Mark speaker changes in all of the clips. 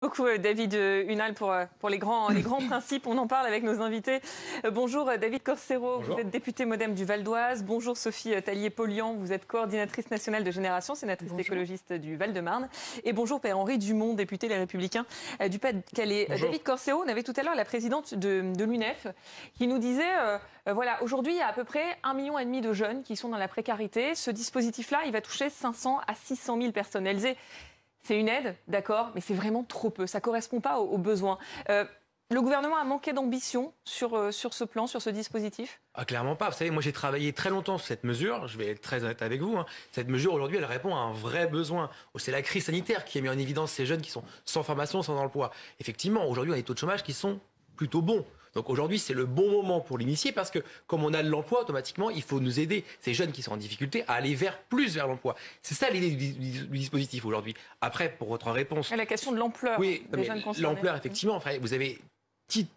Speaker 1: Beaucoup David Hunal pour les grands principes. On en parle avec nos invités. Bonjour David Corsero,
Speaker 2: Bonjour.
Speaker 1: vous êtes député MoDem du Val d'Oise. Bonjour Sophie Tallier-Polian, vous êtes coordinatrice nationale de Génération, sénatrice écologiste du Val-de-Marne. Et bonjour Pierre-Henri Dumont, député Les Républicains du Pas-de-Calais. David Corsero, on avait tout à l'heure la présidente de l'UNEF qui nous disait, voilà, aujourd'hui il y a à peu près 1,5 million de jeunes qui sont dans la précarité. Ce dispositif-là, il va toucher 500 à 600 000 personnes. C'est une aide, d'accord, mais c'est vraiment trop peu. Ça ne correspond pas aux besoins. Le gouvernement a manqué d'ambition sur ce plan, sur ce dispositif?
Speaker 2: Clairement pas. Vous savez, moi j'ai travaillé très longtemps sur cette mesure. Je vais être très honnête avec vous. Cette mesure, aujourd'hui, elle répond à un vrai besoin. C'est la crise sanitaire qui a mis en évidence ces jeunes qui sont sans formation, sans emploi. Effectivement, aujourd'hui, on a des taux de chômage qui sont plutôt bons. Donc aujourd'hui, c'est le bon moment pour l'initier parce que comme on a de l'emploi, automatiquement, il faut nous aider, ces jeunes qui sont en difficulté, à aller plus vers l'emploi. C'est ça l'idée du dispositif aujourd'hui. Après, pour votre réponse...
Speaker 1: Et la question de l'ampleur des jeunes concernés.
Speaker 2: L'ampleur, effectivement. Enfin, vous avez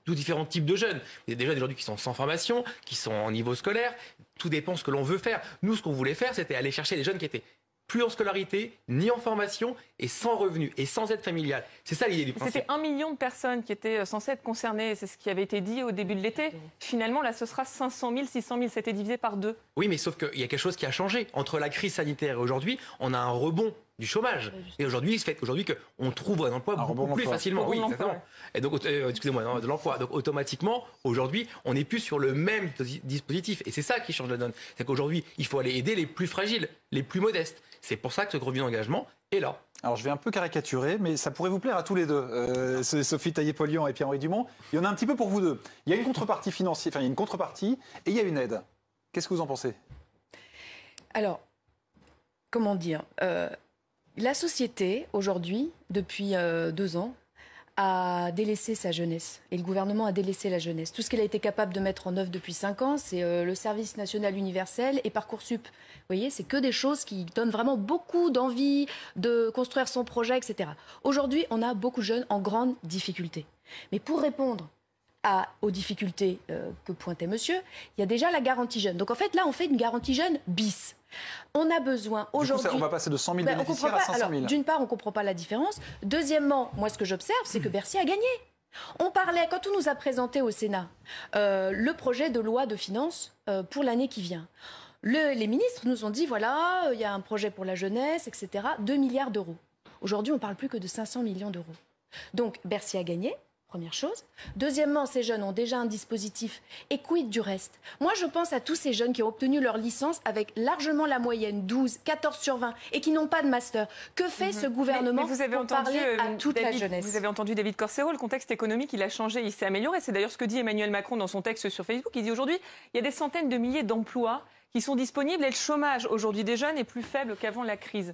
Speaker 2: tous différents types de jeunes. Il y a des jeunes aujourd'hui qui sont sans formation, qui sont en niveau scolaire. Tout dépend de ce que l'on veut faire. Nous, ce qu'on voulait faire, c'était aller chercher des jeunes qui étaient plus en scolarité, ni en formation, et sans revenus, et sans aide familiale. C'est ça l'idée du principe.
Speaker 1: C'était 1 million de personnes qui étaient censées être concernées, c'est ce qui avait été dit au début de l'été. Finalement, là, ce sera 500 000, 600 000, c'était divisé par 2.
Speaker 2: Oui, mais sauf qu'il y a quelque chose qui a changé. Entre la crise sanitaire et aujourd'hui, on a un rebond du chômage. Et aujourd'hui, ce fait qu'aujourd'hui, qu'on trouve un emploi beaucoup plus facilement. Oui, exactement. Et donc, excusez-moi, de l'emploi. Donc, automatiquement, aujourd'hui, on n'est plus sur le même dispositif. Et c'est ça qui change la donne. C'est qu'aujourd'hui, il faut aller aider les plus fragiles, les plus modestes. C'est pour ça que ce revenu d'engagement est là.
Speaker 3: Alors, je vais un peu caricaturer, mais ça pourrait vous plaire à tous les deux, Sophie Tallier-Polian et Pierre-Henri Dumont. Il y en a un petit peu pour vous deux. Il y a une contrepartie financière, enfin, il y a une contrepartie et il y a une aide. Qu'est-ce que vous en pensez?
Speaker 4: Alors, comment dire la société, aujourd'hui, depuis 2 ans, a délaissé sa jeunesse. Et le gouvernement a délaissé la jeunesse. Tout ce qu'il a été capable de mettre en œuvre depuis 5 ans, c'est le service national universel et Parcoursup. Vous voyez, c'est que des choses qui donnent vraiment beaucoup d'envie de construire son projet, etc. Aujourd'hui, on a beaucoup de jeunes en grande difficulté. Mais pour répondre aux difficultés que pointait monsieur, il y a déjà la garantie jeune. Donc en fait, là, on fait une garantie jeune bis. On a besoin aujourd'hui...
Speaker 3: On va passer de 100 000 bénéficiaires à 500 000.
Speaker 4: D'une part, on ne comprend pas la différence. Deuxièmement, moi, ce que j'observe, c'est que Bercy a gagné. On parlait, quand on nous a présenté au Sénat le projet de loi de finances pour l'année qui vient, les ministres nous ont dit, voilà, il y a un projet pour la jeunesse, etc., 2 milliards d'euros. Aujourd'hui, on ne parle plus que de 500 millions d'euros. Donc, Bercy a gagné. Première chose. Deuxièmement, ces jeunes ont déjà un dispositif. Et quid du reste? Moi, je pense à tous ces jeunes qui ont obtenu leur licence avec largement la moyenne, 12, 14 sur 20, et qui n'ont pas de master. Que fait ce gouvernement
Speaker 1: vous avez
Speaker 4: pour
Speaker 1: entendu,
Speaker 4: parler à toute la jeunesse?
Speaker 1: Vous avez entendu David Corsero, le contexte économique, il a changé, il s'est amélioré. C'est d'ailleurs ce que dit Emmanuel Macron dans son texte sur Facebook. Il dit aujourd'hui, il y a des centaines de milliers d'emplois qui sont disponibles et le chômage aujourd'hui des jeunes est plus faible qu'avant la crise.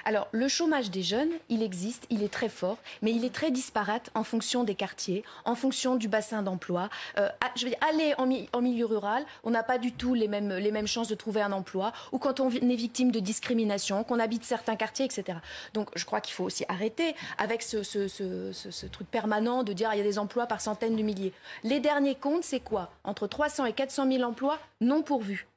Speaker 4: Alors, le chômage des jeunes, il existe, il est très fort, mais il est très disparate en fonction des quartiers, en fonction du bassin d'emploi. Je veux dire, aller en milieu rural, on n'a pas du tout les mêmes chances de trouver un emploi, ou quand on est victime de discrimination, qu'on habite certains quartiers, etc. Donc, je crois qu'il faut aussi arrêter avec ce truc permanent de dire il y a des emplois par centaines de milliers. Les derniers comptes, c'est quoi? Entre 300 et 400 000 emplois non pourvus.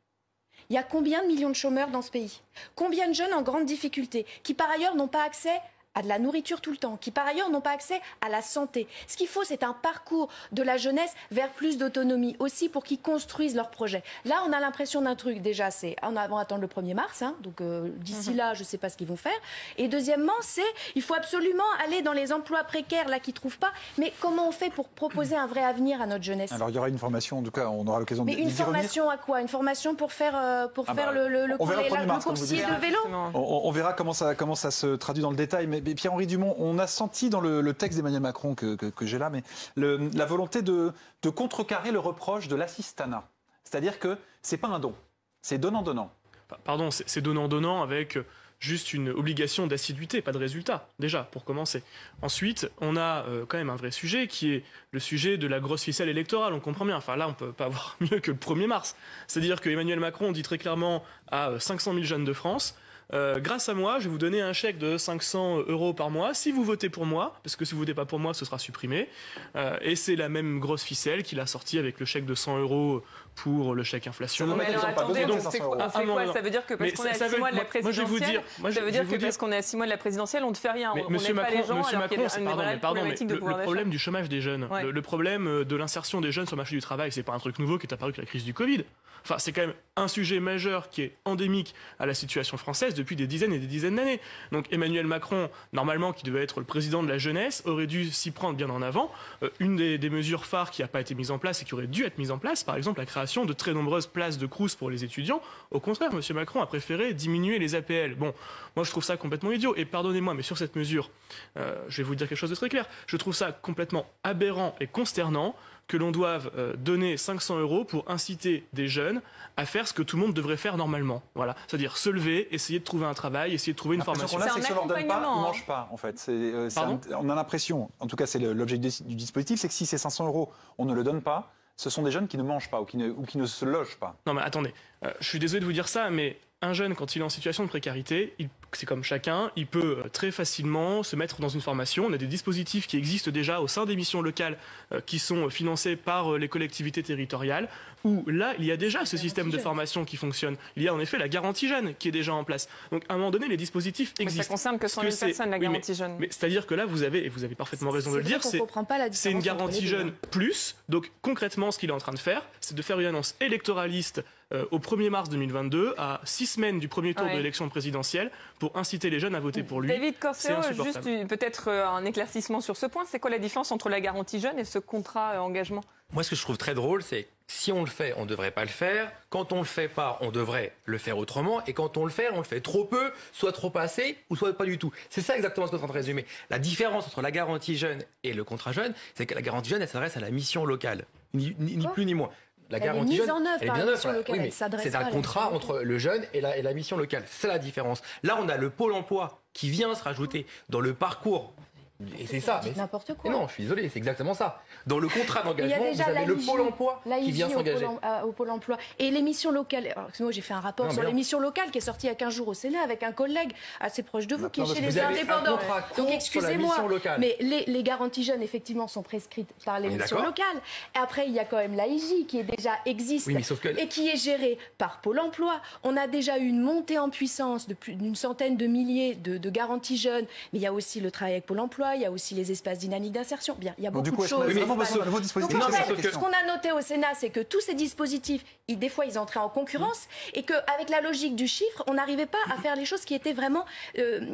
Speaker 4: Il y a combien de millions de chômeurs dans ce pays? Combien de jeunes en grande difficulté qui, par ailleurs, n'ont pas accès à de la nourriture tout le temps, qui, par ailleurs, n'ont pas accès à la santé? Ce qu'il faut, c'est un parcours de la jeunesse vers plus d'autonomie, aussi pour qu'ils construisent leurs projets. Là, on a l'impression d'un truc, déjà, c'est on va attendre le 1er mars, donc d'ici là, je ne sais pas ce qu'ils vont faire. Et deuxièmement, il faut absolument aller dans les emplois précaires, là, qu'ils ne trouvent pas. Mais comment on fait pour proposer un vrai avenir à notre jeunesse?
Speaker 3: Alors, il y aura une formation, en tout cas, on aura l'occasion de
Speaker 4: Mais une formation à quoi? Une formation pour faire, le coursier de vélo?
Speaker 3: On verra comment ça se traduit dans le détail. Mais Pierre-Henri Dumont, on a senti dans le texte d'Emmanuel Macron que j'ai là, mais la volonté de contrecarrer le reproche de l'assistanat. C'est-à-dire que ce n'est pas un don, c'est donnant-donnant.
Speaker 5: Pardon, c'est donnant-donnant avec juste une obligation d'assiduité, pas de résultat, déjà, pour commencer. Ensuite, on a quand même un vrai sujet qui est le sujet de la grosse ficelle électorale, on comprend bien. Enfin là, on ne peut pas avoir mieux que le 1er mars. C'est-à-dire que Emmanuel Macron dit très clairement à 500 000 jeunes de France, grâce à moi, je vais vous donner un chèque de 500 € par mois si vous votez pour moi, parce que si vous votez pas pour moi, ce sera supprimé. Et c'est la même grosse ficelle qu'il a sorti avec le chèque de 100 € pour le chèque inflation.
Speaker 3: Non,
Speaker 1: Mais alors attendez,
Speaker 3: besoin de
Speaker 1: on fait
Speaker 3: 500
Speaker 1: quoi?
Speaker 3: €.
Speaker 1: Ça veut dire que parce qu'on est à 6 mois de la présidentielle, parce qu'on est à 6 mois de la présidentielle, on ne fait rien. On n'aide pas les gens alors qu'il y a une vraie problématique de pouvoir d'achat.
Speaker 5: Le problème du chômage des jeunes, le problème de l'insertion des jeunes sur le marché du travail, c'est pas un truc nouveau qui est apparu avec la crise du Covid. Enfin, c'est quand même un sujet majeur qui est endémique à la situation française depuis des dizaines et des dizaines d'années. Donc Emmanuel Macron, normalement qui devait être le président de la jeunesse, aurait dû s'y prendre bien en avant. Une des mesures phares qui n'a pas été mise en place et qui aurait dû être mise en place, par exemple la création de très nombreuses places de crous pour les étudiants. Au contraire, M. Macron a préféré diminuer les APL. Bon, moi je trouve ça complètement idiot. Et pardonnez-moi, mais sur cette mesure, je vais vous dire quelque chose de très clair. Je trouve ça complètement aberrant et consternant que l'on doive donner 500 € pour inciter des jeunes à faire ce que tout le monde devrait faire normalement. Voilà. C'est-à-dire se lever, essayer de trouver un travail, essayer de trouver une formation.
Speaker 3: C'est que si on leur donne pas, ils ne mangent pas, en fait. On a l'impression, en tout cas c'est l'objet du dispositif, c'est que si c'est 500 €, on ne le donne pas, ce sont des jeunes qui ne mangent pas ou qui ne se logent pas.
Speaker 5: Non mais attendez, je suis désolé de vous dire ça, mais un jeune, quand il est en situation de précarité, c'est comme chacun, il peut très facilement se mettre dans une formation. On a des dispositifs qui existent déjà au sein des missions locales qui sont financés par les collectivités territoriales, où là, il y a déjà ce système de formation qui fonctionne. Il y a en effet la garantie jeune qui est déjà en place. Donc à un moment donné, les dispositifs existent.
Speaker 1: Mais ça concerne que 100 000 personnes, la garantie jeune.
Speaker 5: Mais c'est-à-dire que là, vous avez parfaitement raison de le dire, c'est une garantie jeune plus. Donc concrètement, ce qu'il est en train de faire, c'est de faire une annonce électoraliste au 1er mars 2022, à 6 semaines du premier tour de l'élection présidentielle, pour inciter les jeunes à voter pour lui.
Speaker 1: David Corséo, juste peut-être un éclaircissement sur ce point. C'est quoi la différence entre la garantie jeune et ce contrat engagement?
Speaker 2: Moi, ce que je trouve très drôle, c'est si on le fait, on ne devrait pas le faire. Quand on le fait pas, on devrait le faire autrement. Et quand on le fait trop peu, soit trop assez, ou soit pas du tout. C'est ça exactement ce qu'on est en train de résumer. La différence entre la garantie jeune et le contrat jeune, c'est que la garantie jeune, elle s'adresse à la mission locale. Ni plus ni moins. La garantie jeune, elle est bien neuve. Oui, mais c'est un contrat entre le jeune et la mission locale. C'est la différence. Là, on a le pôle emploi qui vient se rajouter dans le parcours. Et c'est ça.
Speaker 4: N'importe quoi.
Speaker 2: Mais non, je suis désolé, c'est exactement ça. Dans le contrat d'engagement, vous avez le pôle emploi qui vient s'engager.
Speaker 4: Au pôle emploi. Et les missions locales. Alors, moi, j'ai fait un rapport sur les missions locales qui est sorti il y a 15 jours au Sénat avec un collègue assez proche de vous qui est chez les indépendants. Donc, excusez-moi. Mais les garanties jeunes, effectivement, sont prescrites par les missions locales. Et après, il y a quand même l'AIJ qui est déjà existe et qui est gérée par Pôle emploi. On a déjà eu une montée en puissance de plus d'une centaine de milliers de garanties jeunes. Mais il y a aussi le travail avec Pôle emploi. Il y a aussi les espaces dynamiques d'insertion. Bien, il y a beaucoup de choses. Ce qu'on a noté au Sénat, c'est que tous ces dispositifs, des fois, ils entraient en concurrence et qu'avec la logique du chiffre, on n'arrivait pas à faire les choses qui étaient vraiment,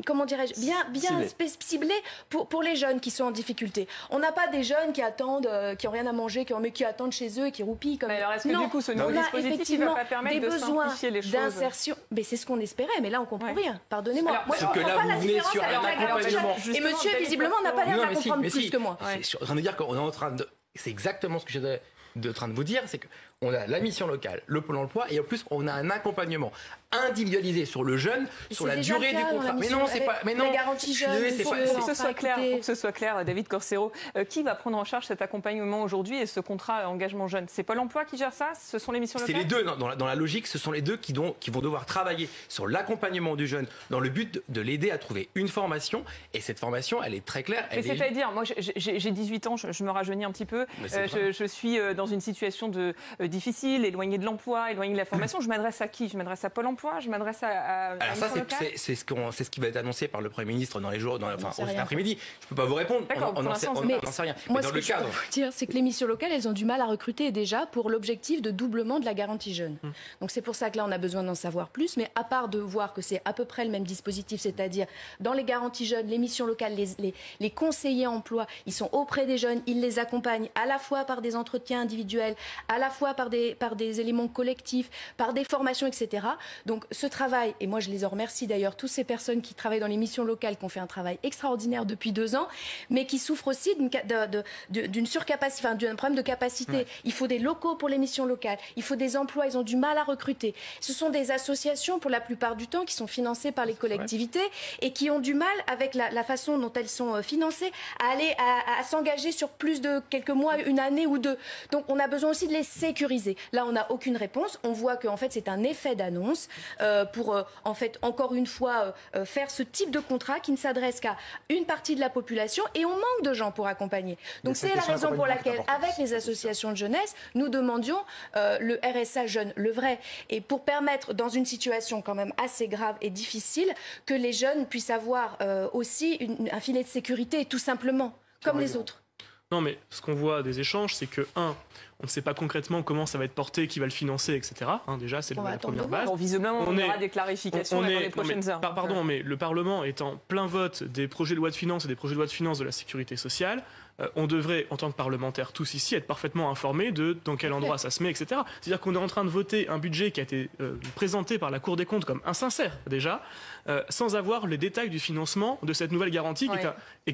Speaker 4: comment dirais-je, bien ciblées pour les jeunes qui sont en difficulté. On n'a pas des jeunes qui attendent, qui n'ont rien à manger, mais qui attendent chez eux et qui roupillent comme.
Speaker 1: Alors, est-ce que du coup, ce nouveau dispositif ne va pas permettre de simplifier les choses
Speaker 4: d'insertion. Mais c'est ce qu'on espérait, mais là, on comprend rien. Pardonnez-moi.
Speaker 2: Moi, je ne comprends pas la différence avec la garantie jeune.
Speaker 4: Et monsieur, visiblement, n'a pas l'air de la comprendre plus que moi.
Speaker 2: Je suis en train de dire qu'on est en train de... C'est exactement ce que j'étais en train de vous dire, c'est qu'on a la mission locale, le pôle emploi, et en plus, on a un accompagnement individualisé sur le jeune, sur la durée du contrat. Mais non, c'est pas... Mais non,
Speaker 4: la garantie jeune,
Speaker 1: pour que ce soit clair, David Corséo, qui va prendre en charge cet accompagnement aujourd'hui et ce contrat engagement jeune? C'est Pôle emploi qui gère ça? Ce sont les missions locales?
Speaker 2: C'est les deux. Dans la logique, ce sont les deux qui vont devoir travailler sur l'accompagnement du jeune dans le but de l'aider à trouver une formation. Et cette formation, elle est très claire.
Speaker 1: Mais c'est-à-dire, moi, j'ai 18 ans, je me rajeunis un petit peu. Je suis dans une situation difficile, éloignée de l'emploi, éloignée de la formation. Je m'adresse à qui? Je m'adresse à Pôle emploi? Je m'adresse à
Speaker 2: alors ça, c'est ce qui va être annoncé par le Premier ministre dans les jours, cet après-midi. Je ne peux pas vous répondre. On n'en sait rien.
Speaker 4: Moi, ce que je peux vous dire, c'est que les missions locales, elles ont du mal à recruter déjà pour l'objectif de doublement de la garantie jeune. Donc c'est pour ça que là, on a besoin d'en savoir plus. Mais à part de voir que c'est à peu près le même dispositif, c'est-à-dire dans les garanties jeunes, les missions locales, les conseillers emploi, ils sont auprès des jeunes, ils les accompagnent à la fois par des entretiens individuels, à la fois par des éléments collectifs, par des formations, etc. Donc ce travail, et moi je les en remercie d'ailleurs, toutes ces personnes qui travaillent dans les missions locales, qui ont fait un travail extraordinaire depuis 2 ans, mais qui souffrent aussi d'une surcapacité, enfin d'un problème de capacité. Ouais. Il faut des locaux pour les missions locales, il faut des emplois, ils ont du mal à recruter. Ce sont des associations pour la plupart du temps qui sont financées par les collectivités et qui ont du mal avec la façon dont elles sont financées à s'engager sur plus de quelques mois, une année ou deux. Donc on a besoin aussi de les sécuriser. sécuriser. Là, on n'a aucune réponse. On voit qu'en fait, c'est un effet d'annonce pour, en fait, encore une fois, faire ce type de contrat qui ne s'adresse qu'à une partie de la population et on manque de gens pour accompagner. Donc, c'est la raison pour laquelle, avec les associations de jeunesse, nous demandions le RSA jeune, le vrai. Et pour permettre, dans une situation quand même assez grave et difficile, que les jeunes puissent avoir aussi un filet de sécurité, tout simplement, comme les autres.
Speaker 5: Non, mais ce qu'on voit des échanges, c'est que, on ne sait pas concrètement comment ça va être porté, qui va le financer, etc. Déjà, c'est la première base.
Speaker 1: Bon, visiblement, on aura des clarifications dans les prochaines heures.
Speaker 5: Pardon, mais le Parlement est en plein vote des projets de loi de finances et des projets de loi de finances de la sécurité sociale. On devrait, en tant que parlementaires tous ici, être parfaitement informés de dans quel endroit ça se met, etc. C'est-à-dire qu'on est en train de voter un budget qui a été présenté par la Cour des comptes comme insincère, déjà, sans avoir les détails du financement de cette nouvelle garantie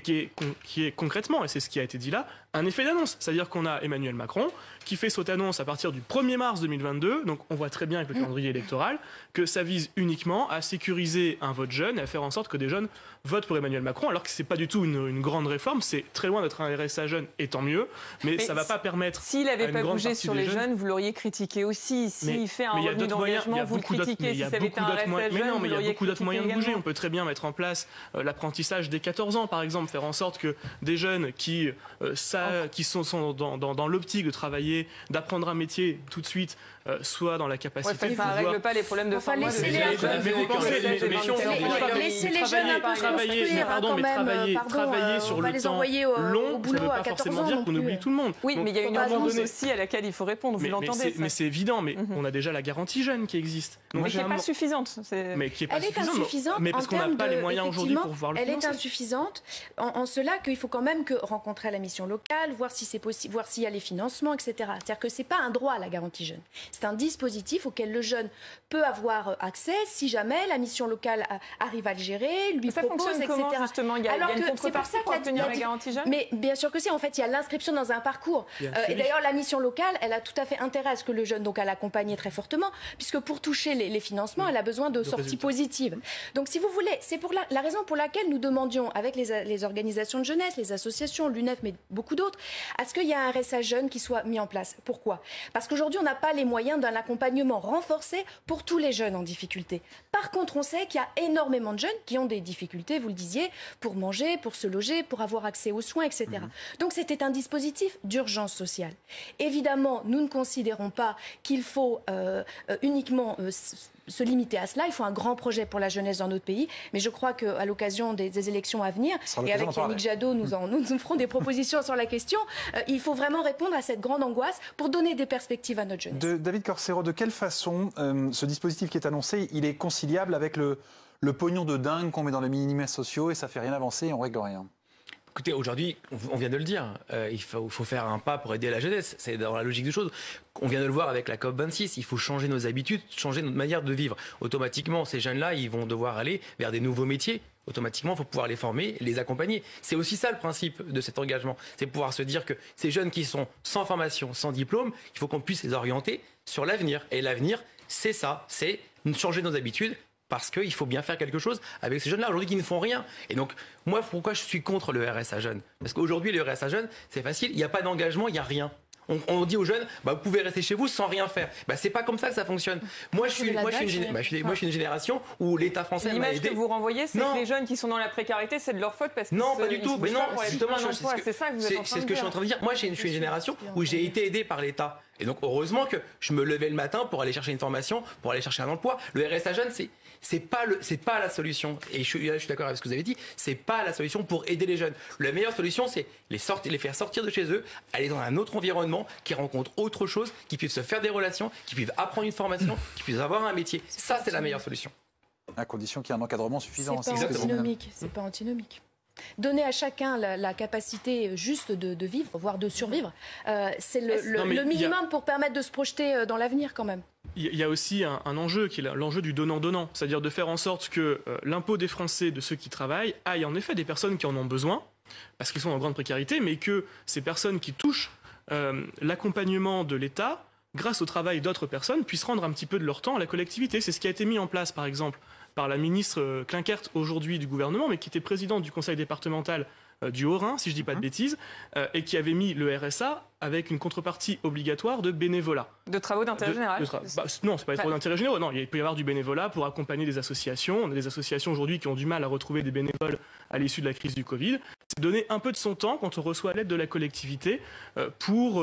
Speaker 5: qui est concrètement, et c'est ce qui a été dit là, un effet d'annonce. C'est-à-dire qu'on a Emmanuel Macron qui fait cette annonce à partir du 1er mars 2022, donc on voit très bien avec le calendrier électoral que ça vise uniquement à sécuriser un vote jeune et à faire en sorte que des jeunes votent pour Emmanuel Macron, alors que c'est pas du tout une grande réforme, c'est très loin d'être un RSA jeune, et tant mieux, mais ça va pas permettre.
Speaker 1: S'il n'avait pas bougé sur les jeunes, vous l'auriez critiqué aussi. S'il fait un revenu d'engagement, vous le critiquez. Si ça avait été un RSA jeune,
Speaker 5: mais non, mais il y a
Speaker 1: l'auriez
Speaker 5: beaucoup d'autres moyens de
Speaker 1: critiqué
Speaker 5: bouger. On peut très bien mettre en place l'apprentissage dès 14 ans, par exemple, faire en sorte que des jeunes qui sont dans l'optique de travailler, d'apprendre un métier tout de suite, soient dans la capacité de pouvoir...
Speaker 1: Ça ne règle pas les problèmes de fin de mois.
Speaker 4: Laissez les jeunes un peu se construire, quand même.
Speaker 5: Travailler sur le temps long, ça ne veut pas forcément dire qu'on oublie tout le monde.
Speaker 1: Oui, mais il y a une urgence aussi à laquelle il faut répondre, vous l'entendez.
Speaker 5: Mais c'est évident, mais on a déjà la garantie jeune qui existe.
Speaker 1: Mais qui n'est pas suffisante.
Speaker 4: Elle est insuffisante,
Speaker 5: mais parce qu'on n'a pas les moyens aujourd'hui pour pouvoir le financer.
Speaker 4: Elle est insuffisante en cela qu'il faut quand même rencontrer la mission locale, voir si c'est possible, voir s'il y a les financements, etc. C'est-à-dire que ce n'est pas un droit, la garantie jeune. C'est un dispositif auquel le jeune peut avoir accès si jamais la mission locale arrive à le gérer, lui propose, etc.
Speaker 1: Comment, justement, il y a une contrepartie pour obtenir la garantie jeune.
Speaker 4: Mais bien sûr que si, en fait, il y a l'inscription dans un parcours. Et d'ailleurs, la mission locale, elle a tout à fait intérêt à ce que le jeune, donc à l'accompagner très fortement, puisque pour toucher les financements, elle a besoin de sorties positives. Donc, si vous voulez, c'est pour la raison pour laquelle nous demandions, avec les organisations de jeunesse, les associations, l'UNEF, mais beaucoup d'autres, à ce qu'il y ait un RSA jeune qui soit mis en place. Pourquoi ? Parce qu'aujourd'hui, on n'a pas les moyens d'un accompagnement renforcé pour tous les jeunes en difficulté. Par contre, on sait qu'il y a énormément de jeunes qui ont des difficultés, vous le disiez, pour manger, pour se loger, pour avoir accès aux soins, etc. Donc c'était un dispositif d'urgence sociale. Évidemment, nous ne considérons pas qu'il faut uniquement se limiter à cela. Il faut un grand projet pour la jeunesse dans notre pays. Mais je crois qu'à l'occasion des élections à venir, et avec Yannick Jadot, nous ferons des propositions sur la question, il faut vraiment répondre à cette grande angoisse pour donner des perspectives à notre jeunesse.
Speaker 3: David Corsero, de quelle façon ce dispositif qui est annoncé, il est conciliable avec le pognon de dingue qu'on met dans les minima sociaux et ça fait rien avancer et on règle rien?
Speaker 2: Écoutez, aujourd'hui, on vient de le dire, il faut faire un pas pour aider la jeunesse. C'est dans la logique des choses. On vient de le voir avec la COP26. Il faut changer nos habitudes, changer notre manière de vivre. Automatiquement, ces jeunes-là, ils vont devoir aller vers des nouveaux métiers. Automatiquement, il faut pouvoir les former, les accompagner. C'est aussi ça le principe de cet engagement. C'est pouvoir se dire que ces jeunes qui sont sans formation, sans diplôme, il faut qu'on puisse les orienter sur l'avenir. Et l'avenir, c'est ça, c'est changer nos habitudes. Parce qu'il faut bien faire quelque chose avec ces jeunes-là, aujourd'hui, qui ne font rien. Et donc, moi, pourquoi je suis contre le RSA jeune? Parce qu'aujourd'hui, le RSA jeune, c'est facile, il n'y a pas d'engagement, il n'y a rien. On dit aux jeunes, vous pouvez rester chez vous sans rien faire. C'est pas comme ça que ça fonctionne. Moi, je suis une génération où l'État français m'a aidé.
Speaker 1: L'image que vous renvoyez, c'est que les jeunes qui sont dans la précarité, c'est de leur faute parce que
Speaker 2: non, pas du tout. Mais non, justement,
Speaker 1: c'est ça que vous êtes en train de dire.
Speaker 2: C'est ce que je suis en train de dire. Moi, je suis une génération où j'ai été aidé par l'État. Et donc, heureusement que je me levais le matin pour aller chercher une formation, pour aller chercher un emploi. Le RSA jeune, c'est pas la solution. Et je suis d'accord avec ce que vous avez dit. C'est pas la solution pour aider les jeunes. La meilleure solution, c'est les faire sortir de chez eux, aller dans un autre environnement, qui rencontrent autre chose, qui puissent se faire des relations, qui puissent apprendre une formation, qui puissent avoir un métier. Ça, c'est la meilleure solution.
Speaker 3: À condition qu'il y ait un encadrement suffisant.
Speaker 4: C'est pas antinomique. Donner à chacun la capacité juste de vivre, voire de survivre, c'est le minimum pour permettre de se projeter dans l'avenir quand même.
Speaker 5: Il y a aussi un enjeu qui est l'enjeu du donnant-donnant, c'est-à-dire de faire en sorte que l'impôt des Français, de ceux qui travaillent, aille en effet des personnes qui en ont besoin, parce qu'ils sont en grande précarité, mais que ces personnes qui touchent l'accompagnement de l'État, grâce au travail d'autres personnes, puissent rendre un petit peu de leur temps à la collectivité. C'est ce qui a été mis en place, par exemple, par la ministre Klinkert aujourd'hui du gouvernement, mais qui était présidente du conseil départemental du Haut-Rhin, si je dis pas de bêtises, et qui avait mis le RSA avec une contrepartie obligatoire de bénévolat.
Speaker 1: De travaux d'intérêt général.
Speaker 5: Non, c'est pas des travaux d'intérêt général. Non, il peut y avoir du bénévolat pour accompagner des associations. On a des associations aujourd'hui qui ont du mal à retrouver des bénévoles à l'issue de la crise du Covid. C'est donner un peu de son temps quand on reçoit l'aide de la collectivité pour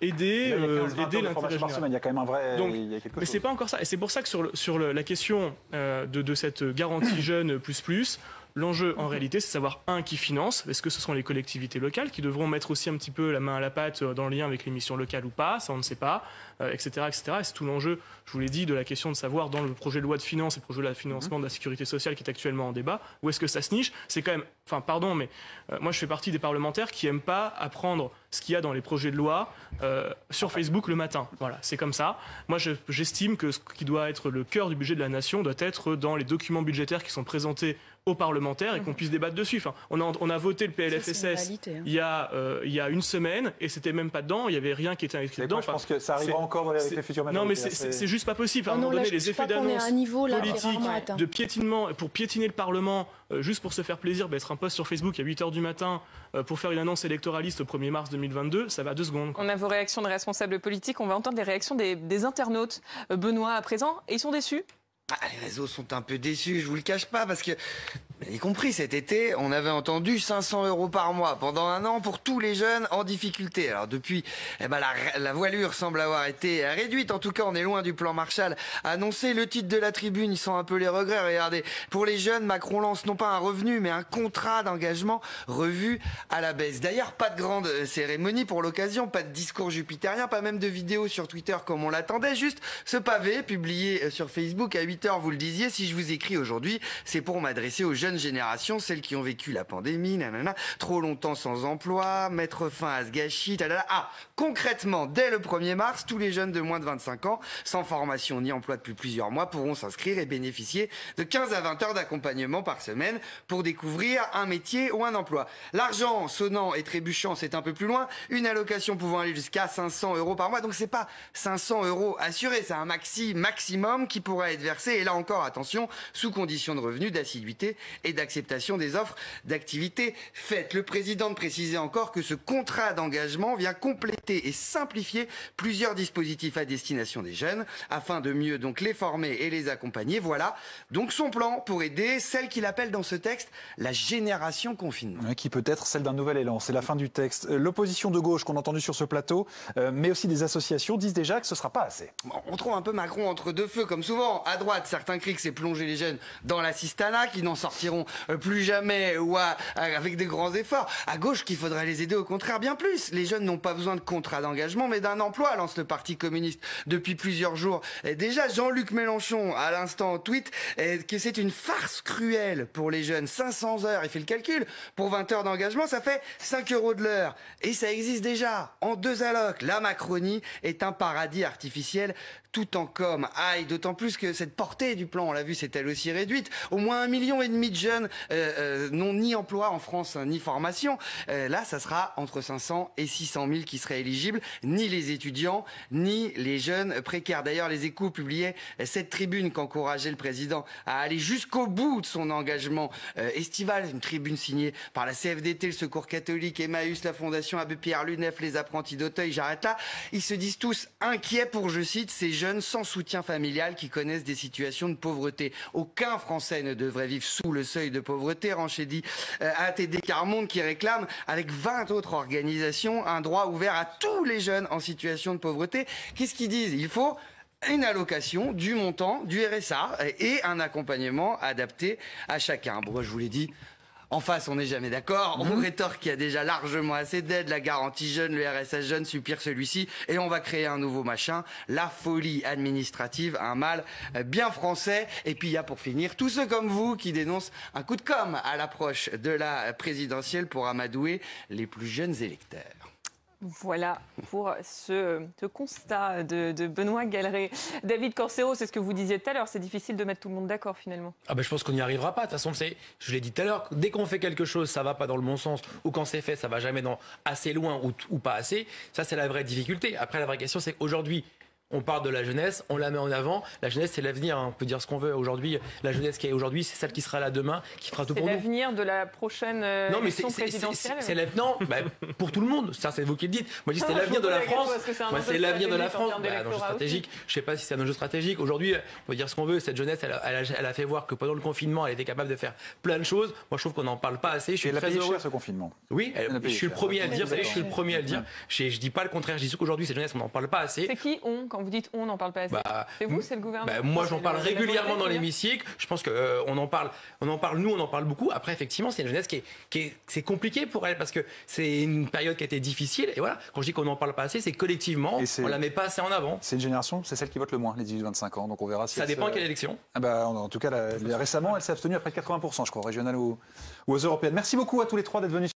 Speaker 5: aider l'intérêt général.
Speaker 3: Il y a quand même un vrai.
Speaker 5: Donc,
Speaker 3: il y a quelque
Speaker 5: mais
Speaker 3: chose.
Speaker 5: c'est pas encore ça. Et c'est pour ça que sur la question de cette garantie jeune plus, l'enjeu, en réalité, c'est de savoir, qui finance. Est-ce que ce sont les collectivités locales qui devront mettre aussi un petit peu la main à la pâte dans le lien avec les missions locales ou pas? Ça, on ne sait pas, etc., etc. Et c'est tout l'enjeu, je vous l'ai dit, de la question de savoir, dans le projet de loi de finances et le projet de loi de financement de la sécurité sociale qui est actuellement en débat, où est-ce que ça se niche? C'est quand même... Enfin, pardon, mais moi, je fais partie des parlementaires qui n'aiment pas apprendre ce qu'il y a dans les projets de loi sur Facebook le matin. Voilà, c'est comme ça. Moi, j'estime que ce qui doit être le cœur du budget de la nation doit être dans les documents budgétaires qui sont présentés aux parlementaires et qu'on puisse débattre dessus. Enfin, on a voté le PLFSS il y a une semaine et c'était même pas dedans, il y avait rien qui était écrit dedans.
Speaker 3: Je pense que ça arrivera encore dans les futures majorités.
Speaker 5: Non, mais c'est juste pas possible. À un moment donné, les effets d'annonce politique de piétinement, pour piétiner le Parlement, juste pour se faire plaisir, être un post sur Facebook à 8h du matin pour faire une annonce électoraliste au 1er mars 2022, ça va 2 secondes.
Speaker 1: On a vos réactions de responsables politiques, on va entendre les réactions des internautes. Benoît, à présent, et ils sont déçus?
Speaker 6: Les réseaux sont un peu déçus, je vous le cache pas, parce que, y compris cet été, on avait entendu 500 € par mois pendant un an pour tous les jeunes en difficulté. Alors depuis, la voilure semble avoir été réduite. En tout cas, on est loin du plan Marshall annoncé. Le titre de la tribune, ils sont un peu les regrets. Regardez, pour les jeunes, Macron lance non pas un revenu, mais un contrat d'engagement revu à la baisse. D'ailleurs, pas de grande cérémonie pour l'occasion, pas de discours jupitérien, pas même de vidéo sur Twitter comme on l'attendait. Juste ce pavé publié sur Facebook à 8h, vous le disiez. Si je vous écris aujourd'hui, c'est pour m'adresser aux jeunes générations, celles qui ont vécu la pandémie, trop longtemps sans emploi, mettre fin à ce gâchis, concrètement, dès le 1er mars, tous les jeunes de moins de 25 ans, sans formation ni emploi depuis plusieurs mois, pourront s'inscrire et bénéficier de 15 à 20 heures d'accompagnement par semaine pour découvrir un métier ou un emploi. L'argent sonnant et trébuchant, c'est un peu plus loin, une allocation pouvant aller jusqu'à 500 € par mois, donc c'est pas 500 € assurés, c'est un maximum qui pourra être versé, et là encore, attention, sous condition de revenus, d'assiduité et d'acceptation des offres d'activité faites. Le président précisait encore que ce contrat d'engagement vient compléter et simplifier plusieurs dispositifs à destination des jeunes afin de mieux donc les former et les accompagner. Voilà donc son plan pour aider celle qu'il appelle dans ce texte la génération confinement.
Speaker 3: Qui peut être celle d'un nouvel élan. C'est la fin du texte. L'opposition de gauche qu'on a entendue sur ce plateau, mais aussi des associations, disent déjà que ce ne sera pas assez.
Speaker 6: On trouve un peu Macron entre deux feux, comme souvent. À droite, certains crient que c'est plonger les jeunes dans l'assistanat, qui n'en sortiront plus jamais ou avec des grands efforts. À gauche, qu'il faudrait les aider au contraire bien plus. Les jeunes n'ont pas besoin de contrat d'engagement, mais d'un emploi, lance le Parti communiste depuis plusieurs jours. Et déjà, Jean-Luc Mélenchon, à l'instant, tweet que c'est une farce cruelle pour les jeunes. 500 heures, il fait le calcul. Pour 20 heures d'engagement, ça fait 5 € de l'heure. Et ça existe déjà en 2 allocs. La Macronie est un paradis artificiel tout en com. Aïe, d'autant plus que cette portée du plan, on l'a vu, c'est elle aussi réduite. Au moins 1,5 million de jeunes n'ont ni emploi en France, ni formation. Là, ça sera entre 500 et 600 000 qui seraient éligibles. Ni les étudiants, ni les jeunes précaires. D'ailleurs, les Échos publiaient cette tribune qu'encourageait le président à aller jusqu'au bout de son engagement estival. Une tribune signée par la CFDT, le Secours catholique, Emmaüs, la Fondation Abbé Pierre, l'UNEF, les apprentis d'Auteuil. J'arrête là. Ils se disent tous inquiets pour, je cite, ces jeunes sans soutien familial qui connaissent des situations de pauvreté. Aucun Français ne devrait vivre sous le seuil de pauvreté, renchédit ATD Carmonde, qui réclame, avec 20 autres organisations, un droit ouvert à tous les jeunes en situation de pauvreté. Qu'est-ce qu'ils disent? Il faut une allocation du montant du RSA et un accompagnement adapté à chacun. Bon, je vous l'ai dit, en face, on n'est jamais d'accord. On rétorque qu'il y a déjà largement assez d'aides, la garantie jeune, le RSA jeune, suppire celui-ci, et on va créer un nouveau machin. La folie administrative, un mal bien français. Et puis il y a pour finir tous ceux comme vous qui dénoncent un coup de com' à l'approche de la présidentielle pour amadouer les plus jeunes électeurs.
Speaker 1: Voilà pour ce constat de Benoît Galeret. David Corséo, c'est ce que vous disiez tout à l'heure, c'est difficile de mettre tout le monde d'accord finalement.
Speaker 2: Je pense qu'on n'y arrivera pas. De toute façon, je l'ai dit tout à l'heure, dès qu'on fait quelque chose, ça va pas dans le bon sens, ou quand c'est fait, ça va jamais assez loin ou pas assez. Ça, c'est la vraie difficulté. Après, la vraie question, c'est qu'aujourd'hui, On parle de la jeunesse, on la met en avant. La jeunesse, c'est l'avenir. On peut dire ce qu'on veut. Aujourd'hui, la jeunesse qui est aujourd'hui, c'est celle qui sera là demain, qui fera tout pour nous.
Speaker 1: C'est l'avenir de la prochaine élection présidentielle.
Speaker 2: C'est l'avenir pour tout le monde. Ça, c'est vous qui le dites. Moi, je dis c'est l'avenir de la France. C'est l'avenir de la France. Un enjeu stratégique. Je sais pas si c'est un enjeu stratégique. Aujourd'hui, on peut dire ce qu'on veut. Cette jeunesse, elle a fait voir que pendant le confinement, elle était capable de faire plein de choses. Moi, je trouve qu'on n'en parle pas assez. Je suis très heureux.
Speaker 3: Ce confinement.
Speaker 2: Oui, je suis le premier à le dire. Vous savez, je suis le premier à le dire. Je dis pas le contraire. Je dis qu'aujourd'hui, cette jeunesse, on n'en parle pas assez.
Speaker 1: C'est qui quand vous dites on n'en parle pas assez, c'est vous, c'est le gouvernement?
Speaker 2: Moi, j'en parle régulièrement dans l'hémicycle. Je pense qu'on en parle, nous, on en parle beaucoup. Après, effectivement, c'est une jeunesse c'est compliqué pour elle parce que c'est une période qui a été difficile. Et voilà, quand je dis qu'on n'en parle pas assez, c'est collectivement, on la met pas assez en avant.
Speaker 3: C'est une génération, c'est celle qui vote le moins, les 18-25 ans. Donc on verra si
Speaker 2: ça dépend quelle élection.
Speaker 3: En tout cas, récemment, elle s'est abstenue à près de 80%, je crois, régionale ou aux européennes. Merci beaucoup à tous les trois d'être venus.